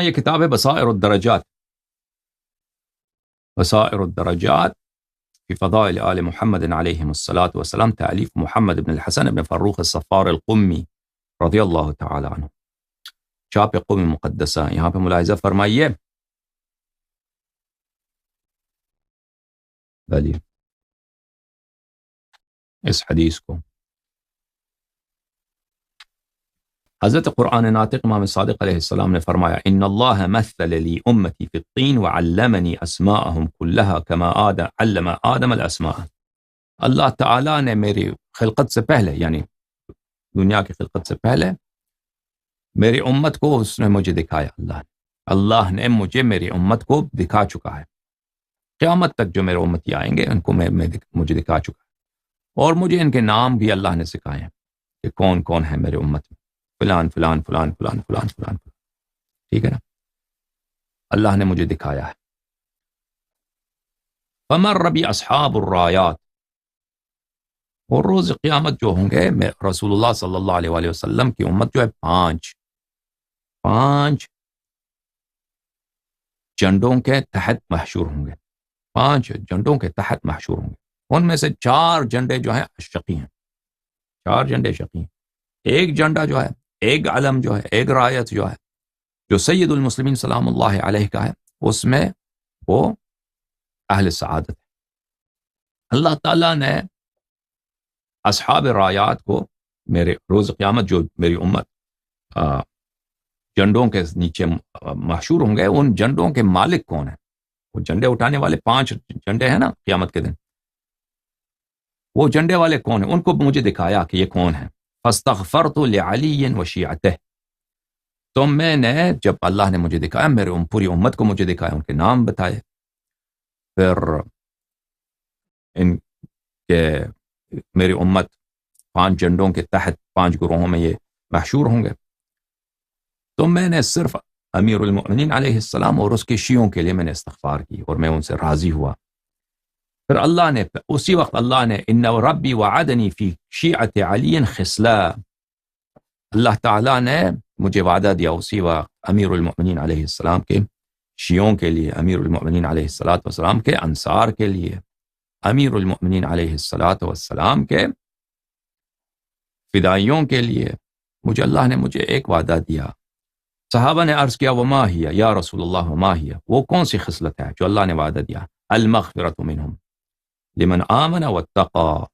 یہ کتاب ہے بصائر الدرجات، بصائر الدرجات فی فضائل آل محمد علیہم الصلاۃ والسلام، تالیف محمد بن الحسن بن فروخ الصفار القمی رضی اللہ تعالی عنہ، چاپ قومی مقدسہ۔ یہاں پہ ملاحظہ فرمائیے، اس حدیث کو حضرت قرآن ناطق امام صادق علیہ السلام نے فرمایا، ان اللہ مثل لی امتی فی الطین وعلمنی اسماءہم کلہا کما علم آدم الاسماء۔ اللہ تعالیٰ نے میری خلقت سے پہلے، یعنی دنیا کی خلقت سے پہلے، میری امت کو اس نے مجھے دکھایا۔ اللہ نے میری امت کو دکھا چکا ہے، قیامت تک جو میرے امتی آئیں گے ان کو مجھے دکھا چکا ہے، اور مجھے ان کے نام بھی اللہ نے سکھائے ہیں کہ کون کون ہے میرے امت میں، فلان فلان فلان فلان فلان فلان فلان، ٹھیک ہے نا، اللہ نے مجھے دکھایا ہے۔ فمر بی اصحاب الرایات، اور روز قیامت جو ہوں گے رسول اللہ صلی اللہ علیہ وآلہ وسلم کی امت جو ہے پانچ جھنڈوں کے تحت محشور ہوں گے، 5 جھنڈوں کے تحت محشور ہوں گے۔ ان میں سے 4 جھنڈے جو ہیں شقی ہیں، 4 جھنڈے شقی ہیں۔ ایک جھنڈا جو ہے، ایک علم جو ہے، ایک رایت جو ہے، جو سید المسلمین سلام اللہ علیہ کا ہے، اس میں وہ اہل سعادت ہے۔ اللہ تعالیٰ نے اصحاب رایات کو میرے روز قیامت جو میری امت جھنڈوں کے نیچے محشور ہوں گے، ان جھنڈوں کے مالک کون ہیں؟ وہ جھنڈے اٹھانے والے 5 جھنڈے ہیں نا قیامت کے دن، وہ جھنڈے والے کون ہیں؟ ان کو مجھے دکھایا کہ یہ کون ہے۔ فاستغفرت لعلی وشیعتہ، تو میں نے، جب اللہ نے مجھے دکھایا، میرے پوری امت کو مجھے دکھایا، ان کے نام بتائے، پھر ان کے میری امت 5 جھنڈوں کے تحت 5 گروہوں میں یہ محشور ہوں گے، تو میں نے صرف امیر المؤمنین علیہ السلام اور اس کے شیعوں کے لیے میں نے استغفار کی، اور میں ان سے راضی ہوا۔ پھر اللہ نے اسی وقت اللہ نے ان ربی وعدنی فی شیعت علی خصلا، اللہ تعالیٰ نے مجھے وعدہ دیا اسی وقت امیر المؤمنین علیہ السلام کے شیعوں کے لیے، امیر المؤمنین علیہ السلام کے انصار کے لیے، امیر المؤمنین علیہ السلام کے فدائیوں کے لیے مجھے اللہ نے ایک وعدہ دیا۔ صحابہ نے عرض کیا وما ہی یا رسول اللہ، وما ہی، وہ کون سی خصلت ہے جو اللہ نے وعدہ دیا؟ المغفرۃ منہم لمن آمن واتقى،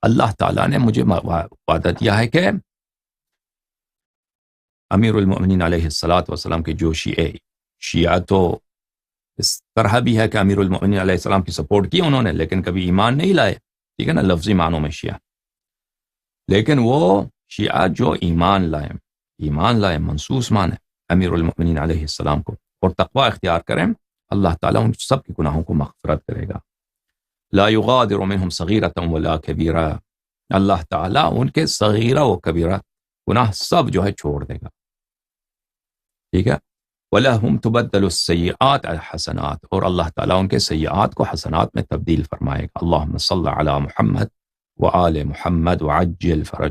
اللہ تعالیٰ نے مجھے وعدہ دیا ہے کہ امیر المؤمنین علیہ السلام کے جو شیعہ تو اس طرح بھی ہے کہ امیر المؤمنین علیہ السلام کی سپورٹ کی انہوں نے، لیکن کبھی ایمان نہیں لائے، ٹھیک ہے نا، لفظی معنوں میں شیعہ، لیکن وہ شیعہ جو ایمان لائے منصوص مانے امیر المؤمنین علیہ السلام کو، اور تقوی اختیار کریں، اللہ تعالیٰ ان سب کے گناہوں کو مغفرت کرے گا۔ لا یغادر منہم صغیرۃ ولا کبیرہ، اللہ تعالیٰ ان کے صغیرہ و کبیرہ گناہ سب جو ہے چھوڑ دے گا، ٹھیک ہے۔ وَلَهُمْ تُبَدَّلُ السَّيِّئَاتِ الْحَسَنَاتِ، اور اللہ تعالیٰ ان کے سیئات کو حسنات میں تبدیل فرمائے گا۔ اللہم صل علی محمد وآل محمد وعجل فرج